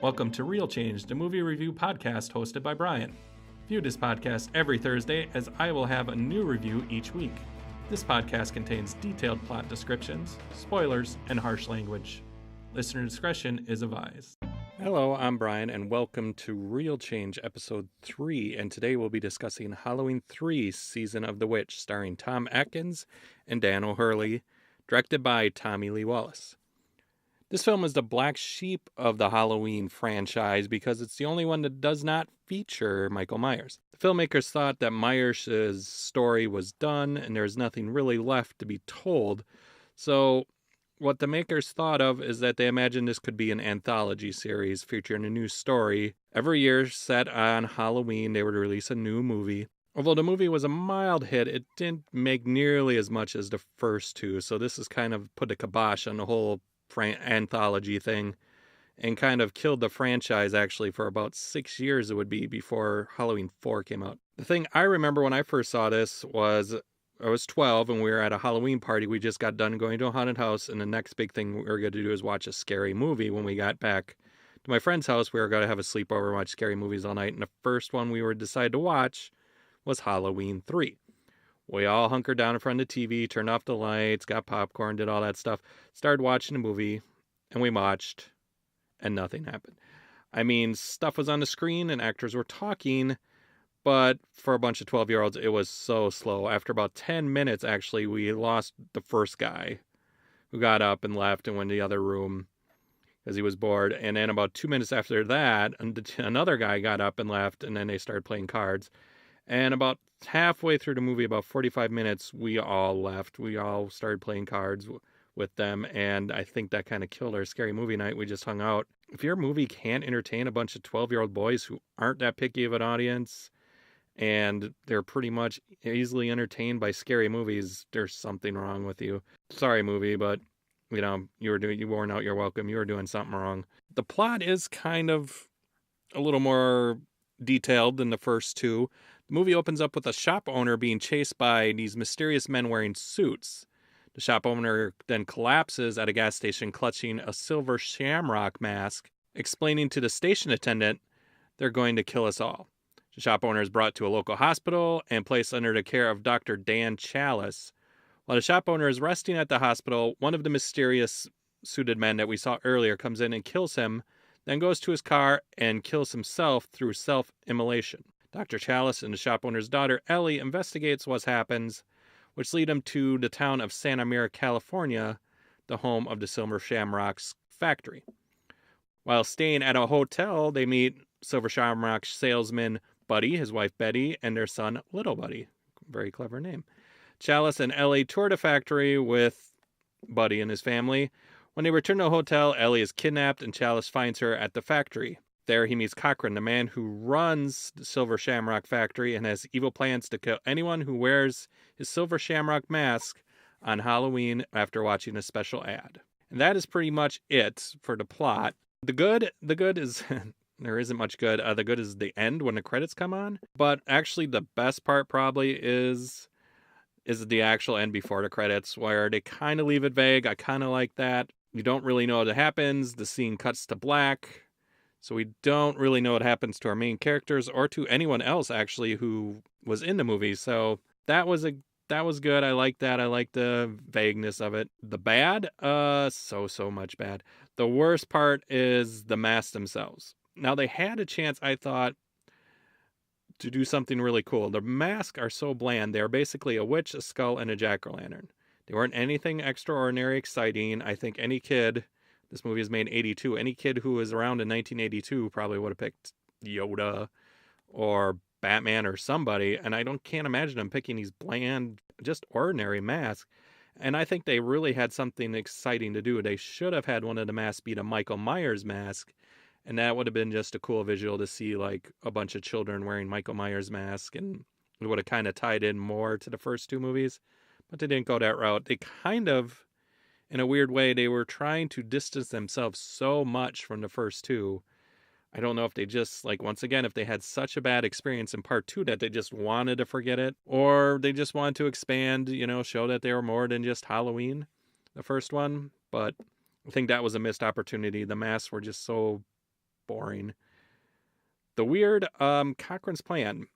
Welcome to Real Change, the movie review podcast hosted by Brian. View this podcast every Thursday as I will have a new review each week. This podcast contains detailed plot descriptions, spoilers, and harsh language. Listener discretion is advised. Hello, I'm Brian, and welcome to Real Change Episode 3, and today we'll be discussing Halloween 3, Season of the Witch, starring Tom Atkins and Dan O'Hurley, directed by Tommy Lee Wallace. This film is the black sheep of the Halloween franchise because it's the only one that does not feature Michael Myers. The filmmakers thought that Myers' story was done and there's nothing really left to be told. So what the makers thought of is that they imagined this could be an anthology series featuring a new story. Every year set on Halloween, they would release a new movie. Although the movie was a mild hit, it didn't make nearly as much as the first two. So this has kind of put a kibosh on the whole anthology thing and kind of killed the franchise actually for about 6 years it would be before Halloween 4 came out. The thing I remember when I first saw this was I was 12 and we were at a Halloween party. We just got done going to a haunted house, and the next big thing we were going to do is watch a scary movie. When we got back to my friend's house, we were going to have a sleepover and watch scary movies all night, and the first one we were decided to watch was Halloween 3. We all hunkered down in front of the TV, turned off the lights, got popcorn, did all that stuff, started watching the movie, and we watched, and nothing happened. I mean, stuff was on the screen and actors were talking, but for a bunch of 12-year-olds, it was so slow. After about 10 minutes, actually, we lost the first guy who got up and left and went to the other room because he was bored. And then about 2 minutes after that, another guy got up and left, and then they started playing cards. And about halfway through the movie, about 45 minutes, we all left. We all started playing cards with them, and I think that kind of killed our scary movie night. We just hung out. If your movie can't entertain a bunch of 12-year-old boys who aren't that picky of an audience, and they're pretty much easily entertained by scary movies, there's something wrong with you. Sorry, movie, but you worn out your welcome. You were doing something wrong. The plot is kind of a little more detailed than the first two. The movie opens up with a shop owner being chased by these mysterious men wearing suits. The shop owner then collapses at a gas station clutching a silver shamrock mask, explaining to the station attendant they're going to kill us all. The shop owner is brought to a local hospital and placed under the care of Dr. Dan Chalice. While the shop owner is resting at the hospital, one of the mysterious suited men that we saw earlier comes in and kills him, then goes to his car and kills himself through self-immolation. Dr. Chalice and the shop owner's daughter, Ellie, investigates what happens, which lead them to the town of Santa Mira, California, the home of the Silver Shamrock's factory. While staying at a hotel, they meet Silver Shamrock salesman Buddy, his wife Betty, and their son Little Buddy. Very clever name. Chalice and Ellie tour the factory with Buddy and his family. When they return to the hotel, Ellie is kidnapped and Chalice finds her at the factory. There he meets Cochran, the man who runs the Silver Shamrock factory and has evil plans to kill anyone who wears his Silver Shamrock mask on Halloween after watching a special ad. And that is pretty much it for the plot. The good is there isn't much good. The good is the end when the credits come on. But actually the best part probably is the actual end before the credits, where they kind of leave it vague. I kind of like that. You don't really know what happens. The scene cuts to black. So we don't really know what happens to our main characters or to anyone else actually who was in the movie. So that was good. I like that. I like the vagueness of it. The bad, so much bad. The worst part is the masks themselves. Now they had a chance, I thought, to do something really cool. The masks are so bland. They are basically a witch, a skull, and a jack-o'-lantern. They weren't anything extraordinary, exciting. I think any kid, this movie is made in 82, any kid who was around in 1982 probably would have picked Yoda or Batman or somebody, and I can't imagine them picking these bland, just ordinary masks. And I think they really had something exciting to do. They should have had one of the masks be the Michael Myers mask, and that would have been just a cool visual to see, like a bunch of children wearing Michael Myers mask, and it would have kind of tied in more to the first two movies. But they didn't go that route. They kind of, in a weird way, they were trying to distance themselves so much from the first two. I don't know if they just, once again, if they had such a bad experience in part two that they just wanted to forget it, or they just wanted to expand, show that they were more than just Halloween, the first one. But I think that was a missed opportunity. The masks were just so boring. The weird Cochrane's plan.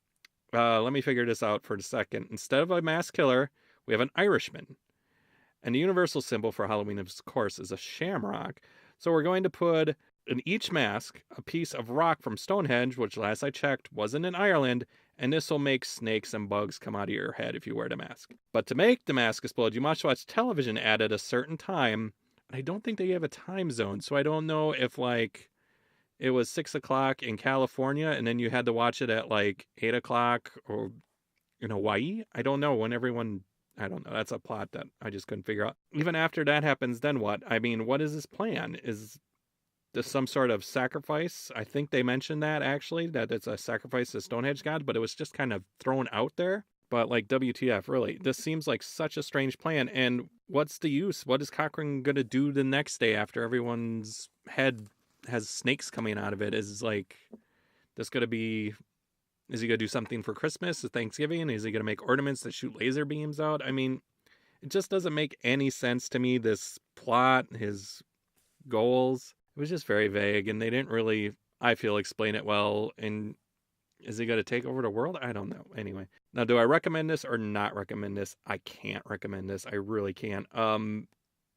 Let me figure this out for a second. Instead of a mass killer, we have an Irishman. And the universal symbol for Halloween, of course, is a shamrock. So we're going to put in each mask a piece of rock from Stonehenge, which last I checked wasn't in Ireland, and this will make snakes and bugs come out of your head if you wear the mask. But to make the mask explode, you must watch television at a certain time. I don't think they have a time zone, so I don't know if, like, it was 6 o'clock in California, and then you had to watch it at, like, 8 o'clock or in Hawaii. I don't know when everyone... I don't know. That's a plot that I just couldn't figure out. Even after that happens, then what? I mean, what is his plan? Is this some sort of sacrifice? I think they mentioned that, actually, that it's a sacrifice to Stonehenge God, but it was just kind of thrown out there. But, like, WTF, really? This seems like such a strange plan. And what's the use? What is Cochrane going to do the next day after everyone's head has snakes coming out of it? Is, like, this going to be... Is he going to do something for Christmas or Thanksgiving? Is he going to make ornaments that shoot laser beams out? I mean, it just doesn't make any sense to me, this plot, his goals. It was just very vague, and they didn't really, I feel, explain it well. And is he going to take over the world? I don't know. Anyway. Now, do I recommend this or not recommend this? I can't recommend this. I really can't. The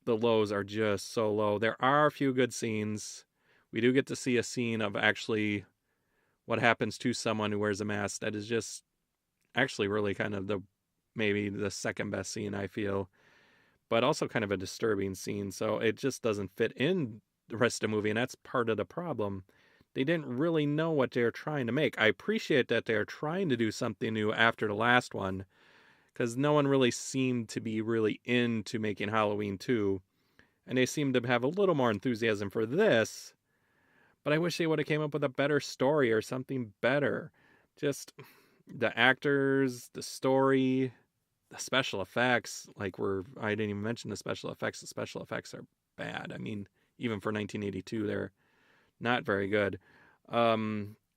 lows are just so low. There are a few good scenes. We do get to see a scene of actually... what happens to someone who wears a mask. That is just actually really kind of maybe the second best scene, I feel, but also kind of a disturbing scene. So it just doesn't fit in the rest of the movie. And that's part of the problem. They didn't really know what they're trying to make. I appreciate that they're trying to do something new after the last one, because no one really seemed to be really into making Halloween 2. And they seem to have a little more enthusiasm for this. But I wish they would have came up with a better story or something better. Just the actors, the story, the special effects. I didn't even mention the special effects. The special effects are bad. I mean, even for 1982, they're not very good.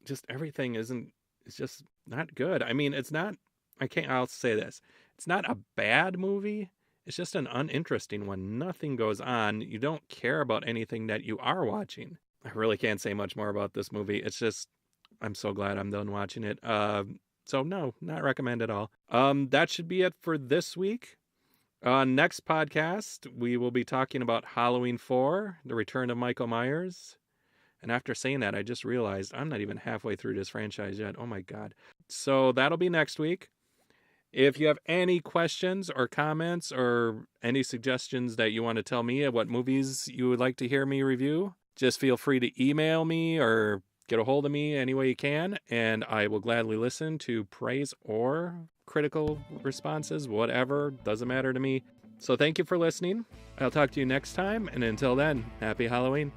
Just everything it's just not good. I mean, I'll say this. It's not a bad movie. It's just an uninteresting one. Nothing goes on. You don't care about anything that you are watching. I really can't say much more about this movie. It's just, I'm so glad I'm done watching it. So no, not recommend at all. That should be it for this week. Next podcast, we will be talking about Halloween 4, The Return of Michael Myers. And after saying that, I just realized I'm not even halfway through this franchise yet. Oh my God. So that'll be next week. If you have any questions or comments or any suggestions that you want to tell me of what movies you would like to hear me review, just feel free to email me or get a hold of me any way you can, and I will gladly listen to praise or critical responses, whatever, doesn't matter to me. So thank you for listening. I'll talk to you next time, and until then, happy Halloween.